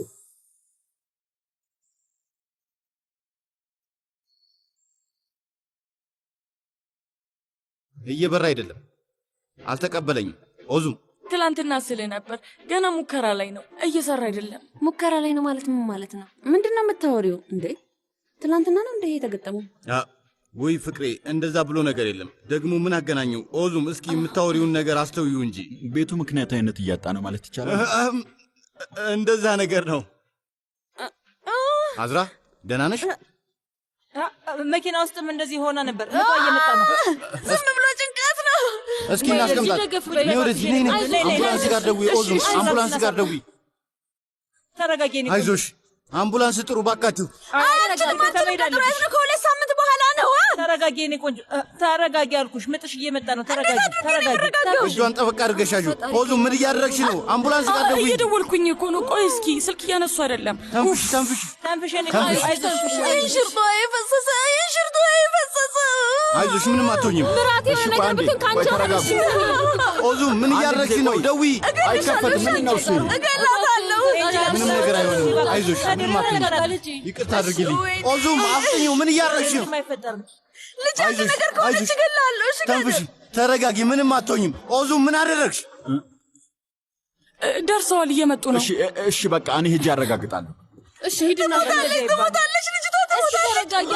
እየበራ አይደለም፣ አልተቀበለኝም። ኦዙም ትላንትና ስልህ ነበር፣ ገና ሙከራ ላይ ነው፣ እየሰራ አይደለም። ሙከራ ላይ ነው ማለት ምን ማለት ነው? ምንድን ነው የምታወሪው እንዴ? ትላንትና ነው እንደ የተገጠመው? ወይ ፍቅሬ፣ እንደዛ ብሎ ነገር የለም። ደግሞ ምን አገናኘው? ኦዙም እስኪ የምታወሪውን ነገር አስተውዩ እንጂ። ቤቱ ምክንያታዊነት እያጣ ነው ማለት ይቻላል። እንደዛ ነገር ነው። አዝራ ደህና ነሽ? መኪና ውስጥም እንደዚህ ሆና ነበር። መጣ እየመጣ ነው። ዝም ብሎ ጭንቀት ነው። እስኪ እናስቀምጣት። ነይ ወደዚህ፣ ነይ። አምቡላንስ ጋር ደውይ ኦዙም፣ አምቡላንስ ጋር ደውይ። ተረጋጊ። አይዞሽ፣ አምቡላንስ ጥሩ ባካችሁ። ከሁለት ሳምንት በኋላ ነው። ተረጋጊ የኔ ቆንጆ፣ ተረጋጊ አልኩሽ። ምጥሽ እየመጣ ነው። ተረጋጊ። እጇን ጠበቅ አድርገሽ ያዡ። ኦዙም ምን እያደረግሽ ነው? አምቡላንስ ጋር ደውይ። እየደወልኩኝ እኮ ነው። ቆይ እስኪ ስልክ እያነሱ አይደለም። ተንፍሽ፣ ተንፍሽ፣ ተንፍሽ የኔ ቆንጆ። አይዞሽ። ሽርጧ የፈሰሰ፣ ሽርጧ የፈሰሰ። አይዞሽ፣ ምንም አትሆኝም። ምራቴ ነገርኩትን ካንቺ አለሽ። ኦዙም ምን እያደረግሽ ነው? ደውይ። አይከፈትም። ምን ነው እሱ? እገላታለሁ። ምንም ነገር አይሆንም። አይዞሽ፣ ምንም አትሆኝም። ይቅርታ አድርጊልኝ። ኦዙም አፍጥኚው። ምን እያደረግሽ ነው? ልጅ አንድ ነገር ከሆነች እገላለሁ። ተንፍሽ፣ ተረጋጊ። ምንም አትሆኝም። ኦዙም ምን አደረግሽ? ደርሰዋል፣ እየመጡ ነው። እሺ በቃ እኔ ሄጄ አረጋግጣለሁ። እሺ ሂድና ትሞታለች ልጅቷ። ተረጋጊ።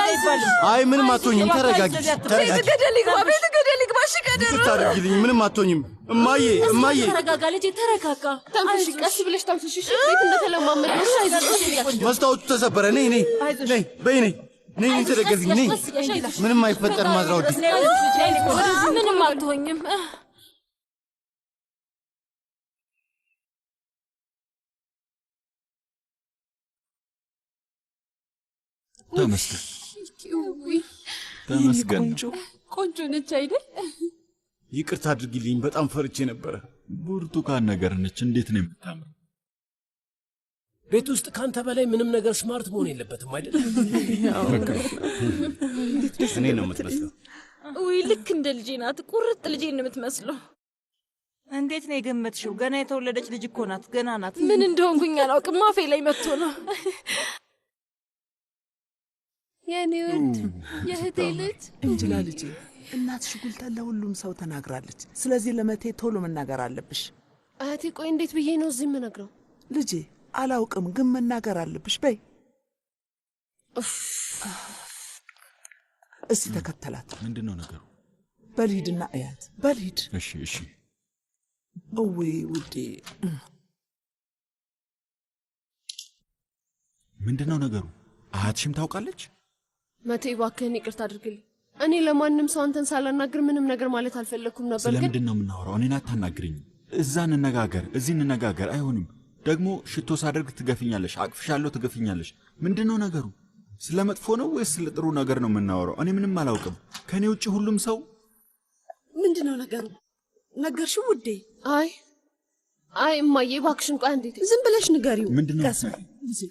አይ ምንም አትሆኝም። ተረጋጊ፣ ተረጋጊ። ገደል ይግባ፣ ቤት ገደል ይግባ። እሺ ገደል። ይቅርታ አድርጊልኝ። ምንም አትሆኝም። እማዬ፣ እማዬ ተረጋጋ ልጄ፣ ተረጋጋ። ተንፍሽ፣ ቀስ ብለሽ ተንፍሽ። እሺ ቤት እንደተለማመድሽ አይዞሽ። መስታወቱ ተሰበረ። ነይ፣ ነይ፣ ነይ፣ በይ፣ ነይ፣ ነይ፣ ተደገፊኝ። ነይ። ምንም አይፈጠርም። አዝራውዲ ምንም አትሆኝም። ተመስገን፣ ተመስገን። ቆንጆ ነች አይደል? ይቅርታ አድርጊልኝ። በጣም ፈርቼ ነበረ። ብርቱካን ነገር ነች። እንዴት ነው የምታምረው! ቤት ውስጥ ካንተ በላይ ምንም ነገር ስማርት መሆን የለበትም አይደል? እኔ ነው የምትመስለው። ውይ ልክ እንደ ልጄ ናት። ቁርጥ ልጄ ነው የምትመስለው። እንዴት ነው የገመትሽው? ገና የተወለደች ልጅ እኮ ናት። ገና ናት። ምን እንደሆንኩኝ አላውቅም። አፌ ላይ መጥቶ ነው። የኔ ውድ የእህቴ ልጅ እንጅላ ልጄ፣ እናትሽ ጉልተን ለሁሉም ሰው ተናግራለች። ስለዚህ ለመቴ ቶሎ መናገር አለብሽ። እህቴ ቆይ እንዴት ብዬ ነው እዚህ የምነግረው? ልጄ አላውቅም፣ ግን መናገር አለብሽ። በይ እስቲ ተከተላት። ምንድን ነው ነገሩ? በልሂድና እያት። በልሂድ። እሺ፣ እሺ። እዌ ውዴ፣ ምንድን ነው ነገሩ? አያትሽም ታውቃለች? መቴ እባክህን ይቅርታ አድርግልኝ። እኔ ለማንም ሰው አንተን ሳላናግር ምንም ነገር ማለት አልፈለግኩም ነበር። ግን ስለምንድን ነው የምናወራው? እኔን አታናግርኝ። እዛ እንነጋገር፣ እዚህ እንነጋገር። አይሆንም። ደግሞ ሽቶ ሳደርግ ትገፍኛለሽ፣ አቅፍሻለሁ፣ ትገፍኛለሽ። ምንድን ነው ነገሩ? ስለ መጥፎ ነው ወይስ ስለ ጥሩ ነገር ነው የምናወራው? እኔ ምንም አላውቅም። ከእኔ ውጭ ሁሉም ሰው ምንድን ነው ነገሩ? ነገርሽው ውዴ? አይ እማዬ እባክሽን ቆይ አንዴ ዝም ብለሽ ንገሪው። ምንድን ነው?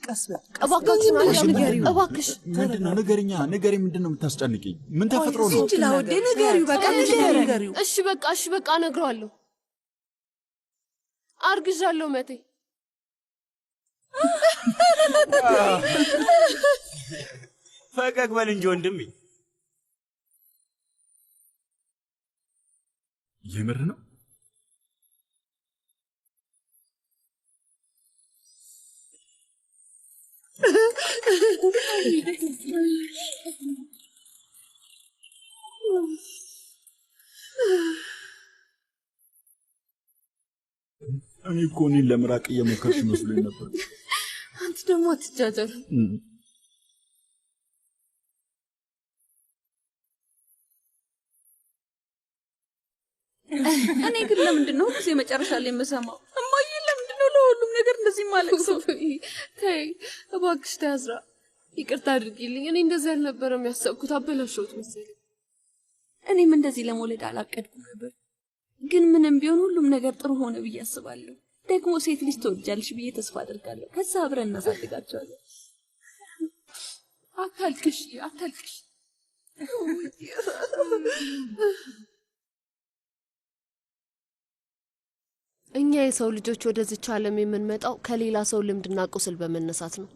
ቀስ በል እባክሽን ንገሪው። እባክሽ ምንድን ነው? ንገሪኛ፣ ንገሪ። ምንድን ነው የምታስጨንቅኝ? ምን ተፈጥሮ ነው? እንጅላ ውዴ ንገሪው። በቃ ንገሪው። እሺ በቃ እነግረዋለሁ። አርግዣለሁ መቴ። ፈገግ በል እንጂ ወንድሜ። የምር ነው? እኔ እኮ እኔን ለምራቅ እየሞከርሽ መስሎኝ ነበር። አንተ ደግሞ አትጃጃል። እኔ ግን ለምንድን ነው ሁልጊዜ መጨረሻ ላይ የምሰማው? እማዬ ለምንድን ነው ለሁሉም ነገር እንደዚህ ማለት ሰው? ተይ እባክሽ ተያዝራ፣ ይቅርታ አድርጊልኝ። እኔ እንደዚህ አልነበረም ያሰብኩት፣ አበላሸሁት መሰለኝ። እኔም እንደዚህ ለመውለድ አላቀድኩም ነበር፣ ግን ምንም ቢሆን ሁሉም ነገር ጥሩ ሆነ ብዬ አስባለሁ። ደግሞ ሴት ልጅ ትወልጃለሽ ብዬ ተስፋ አደርጋለሁ። ከዛ አብረን እናሳድጋቸዋለን። አታልቅሽ፣ አታልቅሽ። እኛ የሰው ልጆች ወደዚች ዓለም የምንመጣው ከሌላ ሰው ልምድና ቁስል በመነሳት ነው።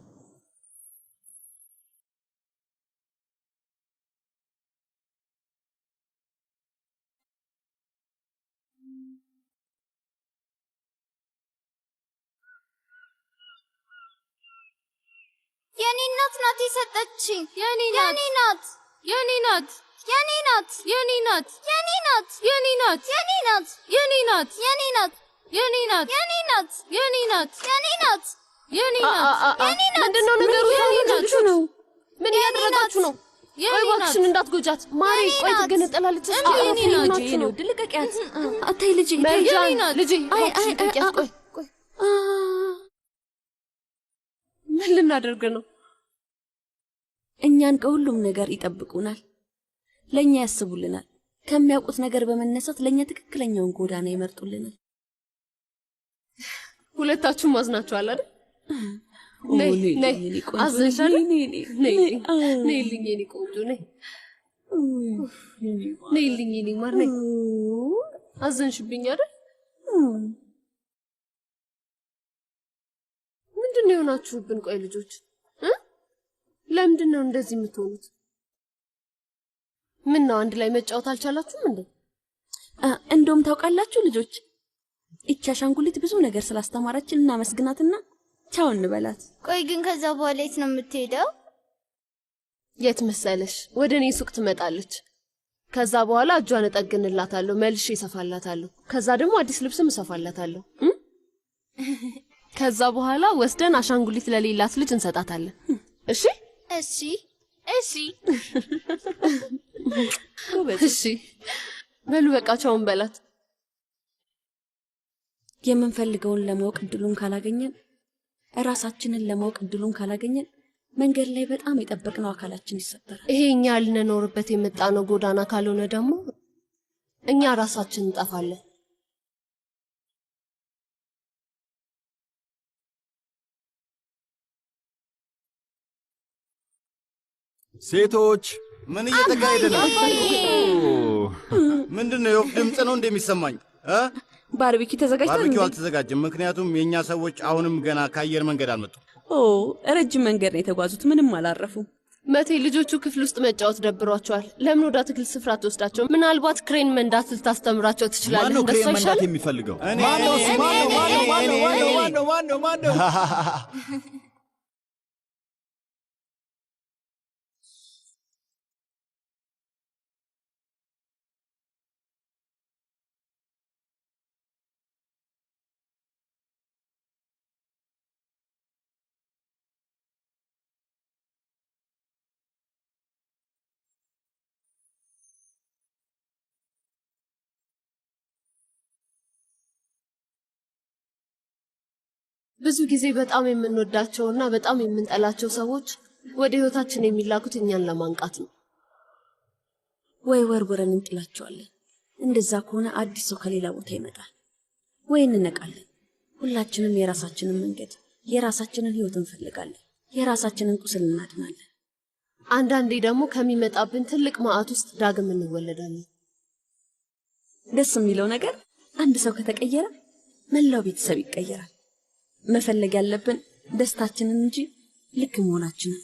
የኔ እናት ናት የሰጠችኝ። የኔ ናት የኔ ናት የኔ ናት የኔ ናት የኔ ናት የኔ ናት የኔ ናት የኔ ናት የኔ ናት የኔ ናት የኔ ናት የኔ ናት የኔ ናት የኔ ናት የኔ ናት። ምንድነው ነገሩ? ያያችሁ ነው? ምን ያደረጋችሁ ነው? ቆይ እባክሽን እንዳትጎጃት ማሪ። ቆይ ትገነጠላለች። የኔ ናት የኔ ውድ ልቀቂያት። አታይ ልጄ የኔ ናት ልጄ። እባክሽን ልቀቂያት። ቆይ ቆይ ምን ልናደርግ ነው? እኛን ከሁሉም ነገር ይጠብቁናል፣ ለኛ ያስቡልናል። ከሚያውቁት ነገር በመነሳት ለኛ ትክክለኛውን ጎዳና ይመርጡልናል። ሁለታችሁም አዝናችኋል አይደል? ነይ ነይ፣ አዝነሻል? ነይ ነይልኝ የኔ ቆንጆ፣ ነይ ነይልኝ የኔ ማር፣ ነይ። አዘንሽብኝ አይደል? ምንድነው የሆናችሁብን? ቆይ ልጆች ለምንድነው እንደዚህ የምትሆኑት? ምን ነው አንድ ላይ መጫወት አልቻላችሁም እንዴ? እንደውም ታውቃላችሁ ልጆች፣ እቺ አሻንጉሊት ብዙ ነገር ስላስተማረችን እናመስግናትና ቻው እንበላት። ቆይ ግን ከዛ በኋላ የት ነው የምትሄደው? የት መሰለሽ? ወደ እኔ ሱቅ ትመጣለች። ከዛ በኋላ እጇን እጠግንላታለሁ፣ መልሼ እሰፋላታለሁ። ከዛ ደግሞ አዲስ ልብስም እሰፋላታለሁ። ከዛ በኋላ ወስደን አሻንጉሊት ለሌላት ልጅ እንሰጣታለን። እሺ እሺ እሺ እሺ። በሉ በቃ ቻውን በላት። የምንፈልገውን ለማወቅ እድሉን ካላገኘን፣ ራሳችንን ለማወቅ እድሉን ካላገኘን መንገድ ላይ በጣም የጠበቅነው አካላችን ይሰበራል። ይሄ እኛ ልንኖርበት የመጣነው ጎዳና ካልሆነ ደግሞ እኛ ራሳችን እንጠፋለን። ሴቶች ምን እየተካሄደ ነው? ምንድነው? የወፍ ድምፅ ነው እንደሚሰማኝ? ባርቢኪ ተዘጋጅቷል? ባርቢኪው አልተዘጋጀም፣ ምክንያቱም የኛ ሰዎች አሁንም ገና ከአየር መንገድ አልመጡም። ረጅም መንገድ ነው የተጓዙት፣ ምንም አላረፉም። መቴ ልጆቹ ክፍል ውስጥ መጫወት ደብሯቸዋል። ለምን ወደ አትክልት ስፍራ ትወስዳቸው? ምናልባት ክሬን መንዳት ልታስተምራቸው ትችላለህ። ማነው ክሬን መንዳት የሚፈልገው? ማነው? ብዙ ጊዜ በጣም የምንወዳቸውና በጣም የምንጠላቸው ሰዎች ወደ ህይወታችን የሚላኩት እኛን ለማንቃት ነው። ወይ ወርውረን እንጥላቸዋለን። እንደዛ ከሆነ አዲስ ሰው ከሌላ ቦታ ይመጣል። ወይ እንነቃለን። ሁላችንም የራሳችንን መንገድ፣ የራሳችንን ህይወት እንፈልጋለን። የራሳችንን ቁስል እናድናለን። አንዳንዴ ደግሞ ከሚመጣብን ትልቅ መዓት ውስጥ ዳግም እንወለዳለን። ደስ የሚለው ነገር አንድ ሰው ከተቀየረ መላው ቤተሰብ ይቀየራል። መፈለግ ያለብን ደስታችንን እንጂ ልክ መሆናችንን